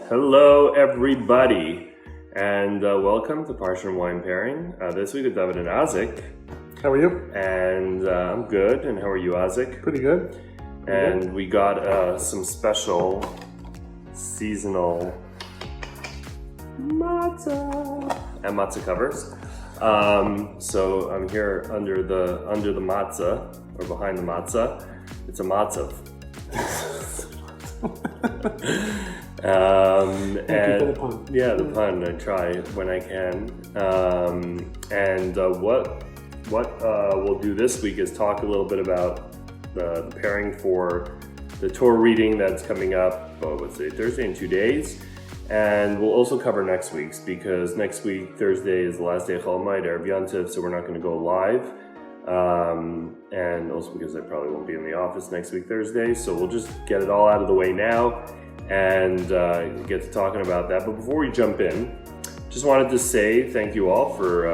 Hello, everybody, and welcome to Parsha and Wine Pairing. This week with David and Isaac. How are you? And I'm good. And how are you, Isaac? Pretty good. And we got some special seasonal matzah and matzah covers. So I'm here under the matzah or behind the matzah. It's a matzah. Thank you for the pun. Yeah, the pun. I try when I can. What we'll do this week is talk a little bit about the pairing for the Torah reading that's coming up. Thursday in 2 days, and we'll also cover next week's because next week Thursday is the last day of Chol Hamoed, Erev Yontif, so we're not going to go live. And also because I probably won't be in the office next week Thursday, so we'll just get it all out of the way now and get to talking about that. But before we jump in, just wanted to say thank you all for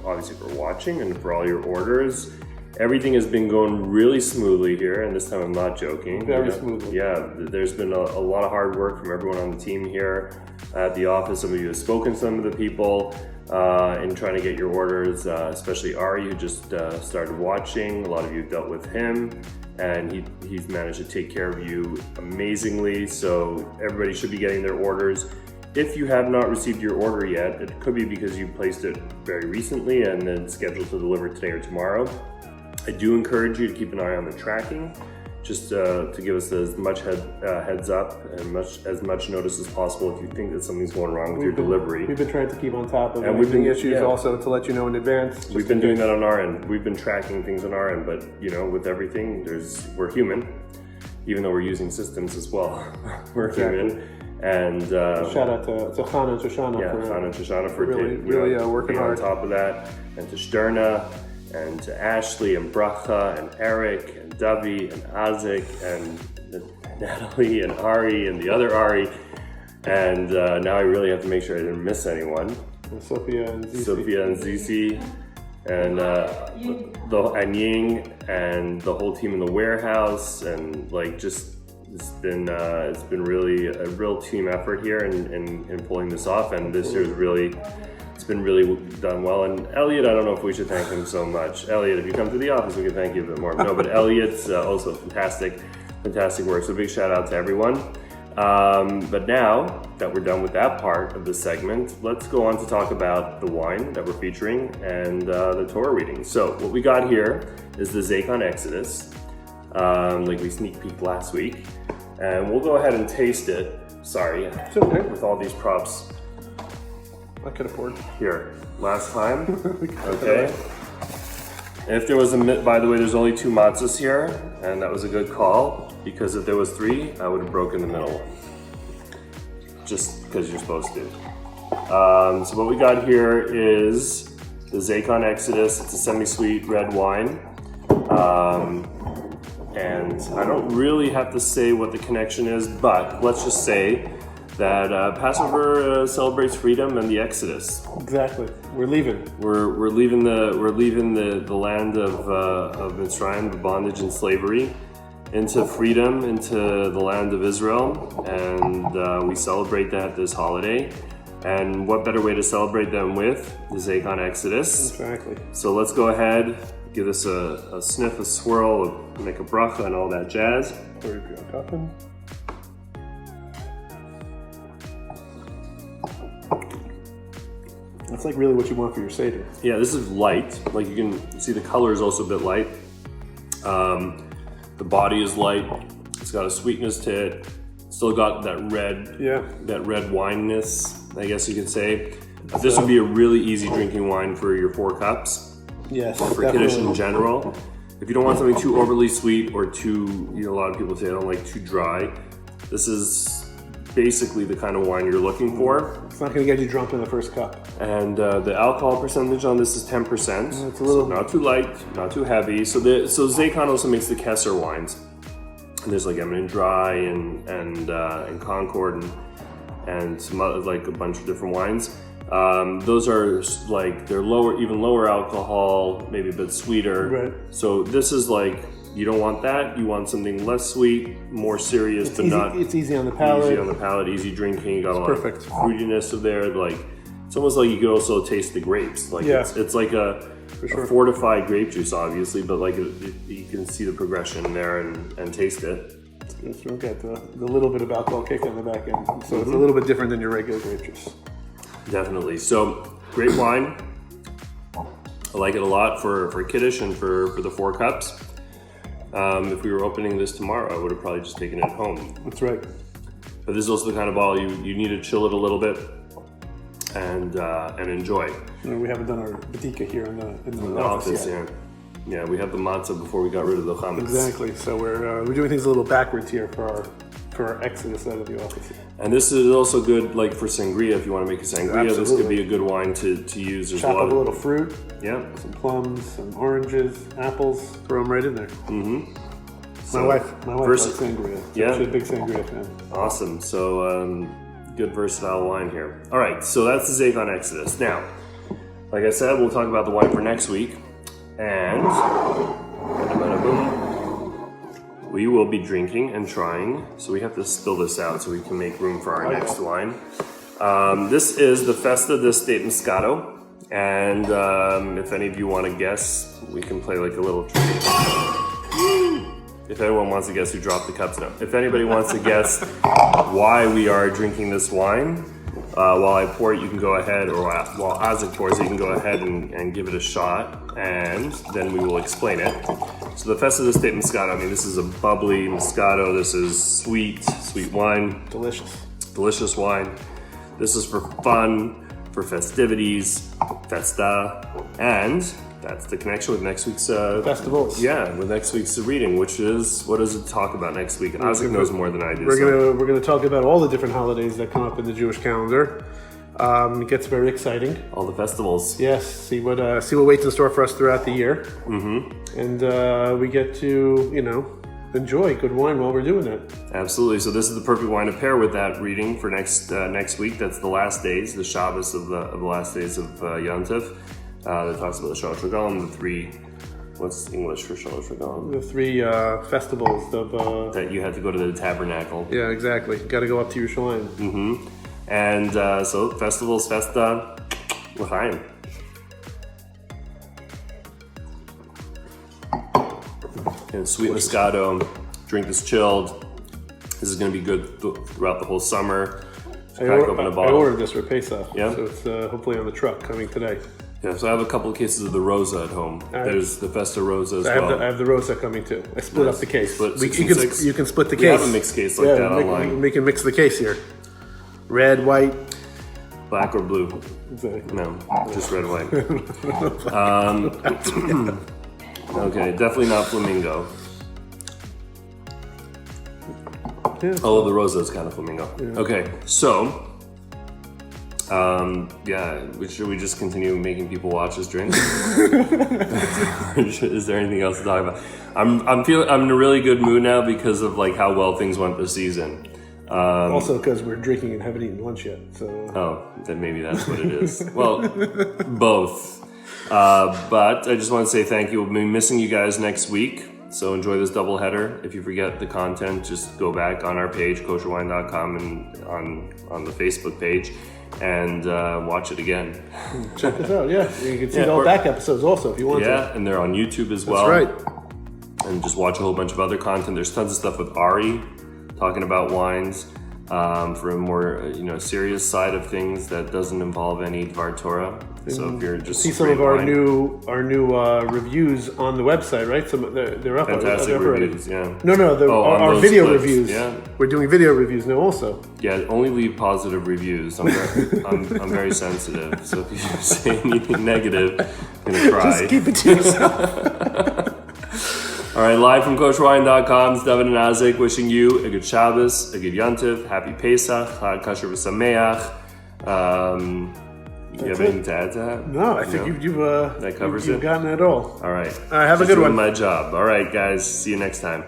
obviously for watching and for all your orders. Everything has been going really smoothly here, and this time I'm not joking. Very smoothly. Yeah, there's been a lot of hard work from everyone on the team here at the office. Some of you have spoken to some of the people in trying to get your orders, especially Ari, who just started watching. A lot of you have dealt with him, and he's managed to take care of you amazingly. So everybody should be getting their orders. If you have not received your order yet, it could be because you placed it very recently and then scheduled to deliver today or tomorrow. I do encourage you to keep an eye on the tracking, just to give us as much heads up and as much notice as possible if you think that something's going wrong with your delivery. We've been trying to keep on top of any issues also to let you know in advance. We've been doing that on our end. We've been tracking things on our end, but with everything, we're human, even though we're using systems as well. We're human. And shout out to Chana and Shoshana for really working hard on top of that, and to Shterna, and to Ashley and Bracha and Eric and Davi and Isaac and Natalie and Ari and the other Ari, and now I really have to make sure I didn't miss anyone. And Sophia and Zizi and Ying and the whole team in the warehouse, and it's been really a real team effort here in pulling this off, and this year's it's been really done well. And Elliot, I don't know if we should thank him so much. Elliot, if you come to the office, we can thank you a bit more. But Elliot's also fantastic work. So big shout out to everyone. But now that we're done with that part of the segment, let's go on to talk about the wine that we're featuring and the Torah reading. So what we got here is the Zakon Exodus, like we sneak peeked last week. And we'll go ahead and taste it. Sorry, it's okay. With all these props. I could afford here last time. Okay. And if there was by the way, there's only 2 matzahs here, and that was a good call, because if there was 3, I would have broken the middle one. Just because you're supposed to. So what we got here is the Zakon Exodus. It's a semi-sweet red wine. And I don't really have to say what the connection is, but let's just say that Passover celebrates freedom and the Exodus. Exactly. We're leaving. We're leaving the land of Mitzrayim, the bondage and slavery, into freedom, into the land of Israel, and we celebrate that this holiday. And what better way to celebrate than with the Zakon Exodus? Exactly. So let's go ahead, give this a sniff, a swirl, make a bracha, and all that jazz. That's like really what you want for your Seder. Yeah, this is light. Like you can see the color is also a bit light. The body is light. It's got a sweetness to it. Still got that red wineness, I guess you could say. This would be a really easy drinking wine for your 4 cups. Yes, for Kiddush in general. If you don't want something too overly sweet or too, a lot of people say I don't like too dry. This is basically the kind of wine you're looking for. It's not going to get you drunk in the first cup. And the alcohol percentage on this is 10%. It's a little, so not too light, not too heavy. So Zakon also makes the Kosher wines. And there's like Eminent Dry and Concord and some other, like a bunch of different wines. Those are like, they're even lower alcohol, maybe a bit sweeter. Right. So this is like You don't want that. You want something less sweet, more serious, but not. It's easy on the palate. Easy on the palate, easy drinking. You got a lot perfect. of fruitiness of there. Like it's almost like you could also taste the grapes. Like it's like a fortified grape juice, obviously, but like you can see the progression there and taste it. We'll get the little bit of alcohol kick on the back end, so it's a little bit different than your regular grape juice. Definitely. So great wine. I like it a lot for Kiddush and for the 4 cups. If we were opening this tomorrow, I would have probably just taken it home. That's right. But this is also the kind of bottle you need to chill it a little bit and enjoy. We haven't done our badika here in the office yet. Yeah, we have the matzah before we got rid of the chametz. Exactly. So we're doing things a little backwards here for our exodus out of the office. And this is also good, like for sangria. If you want to make a sangria, Absolutely. This could be a good wine to use as Chop well. up a little fruit. Yeah. Some plums, some oranges, apples. Throw them right in there. Mm-hmm. My wife likes sangria. So yeah. She's a big sangria fan. Awesome. So good versatile wine here. All right. So that's the Zakon Exodus. Now, like I said, we'll talk about the wine for next week. And we will be drinking and trying. So we have to spill this out so we can make room for our next wine. This is the Festa d'Estate Moscato. And if any of you want to guess, we can play like a little trivia. If anyone wants to guess who dropped the cups, no. If anybody wants to guess why we are drinking this wine, while I pour it, you can go ahead, or while Isaac pours it, you can go ahead and give it a shot, and then we will explain it. So the Festa d'Estate Moscato, I mean, this is a bubbly Moscato. This is sweet wine. Delicious wine. This is for fun, for festivities, Festa, and that's the connection with next week's festivals. Yeah, with next week's reading, which is, what does it talk about next week? Isaac knows more than I do. We're gonna talk about all the different holidays that come up in the Jewish calendar. It gets very exciting. All the festivals. Yes, see what waits in store for us throughout the year. Mm-hmm. And we get to enjoy good wine while we're doing it. Absolutely. So this is the perfect wine to pair with that reading for next week. That's the last days, the Shabbos of the last days of Yom Tov. That talks about the Shalosh Regalim, the 3. What's English for Shalosh Regalim? The 3 festivals of that you had to go to the tabernacle. Yeah, exactly. Got to go up to Yerushalayim. Mm-hmm. And so festivals, Festa, l'chaim. And sweet Moscato. Drink this chilled. This is going to be good throughout the whole summer. I ordered this for Pesach. Yeah. So it's hopefully on the truck coming today. Yeah, so I have a couple of cases of the Rosa at home. There's the Festa Rosa as well. I have the Rosa coming too. I split up the case. You can split the case. We have a mixed case like that online. We can mix the case here. Red, white. Black or blue? Exactly. No, just red, white. Okay, definitely not flamingo. Yeah. Oh, the Rosa is kind of flamingo. Yeah. Okay, so... should we just continue making people watch us drink? Is there anything else to talk about? I'm in a really good mood now because of like how well things went this season. Also because we're drinking and haven't eaten lunch yet. So. Oh, then maybe that's what it is. Well, both. But I just want to say thank you. We'll be missing you guys next week. So enjoy this doubleheader. If you forget the content, just go back on our page, Kosherwine.com, and on the Facebook page. And watch it again. Check us out, yeah. You can see all back episodes also if you want to. Yeah, and they're on YouTube as well. That's right. And just watch a whole bunch of other content. There's tons of stuff with Ari talking about wines for a more serious side of things that doesn't involve any Dvar Torah. So if you're just see some of our new reviews on the website, right? They're up. Fantastic reviews, yeah. No, our video clips, reviews. Yeah, we're doing video reviews now also. Yeah, only leave positive reviews. I'm very sensitive. So if you say anything negative, I'm gonna cry. Just keep it to yourself. All right, live from Kosherwine.com, it's David and Isaac wishing you a good Shabbos, a good Yom Tov, happy Pesach, Chag Kosher v'Sameach. You have anything to add to that? No, I think that covers it. You've gotten it all. All right. Have a good one. Doing my job. All right, guys. See you next time.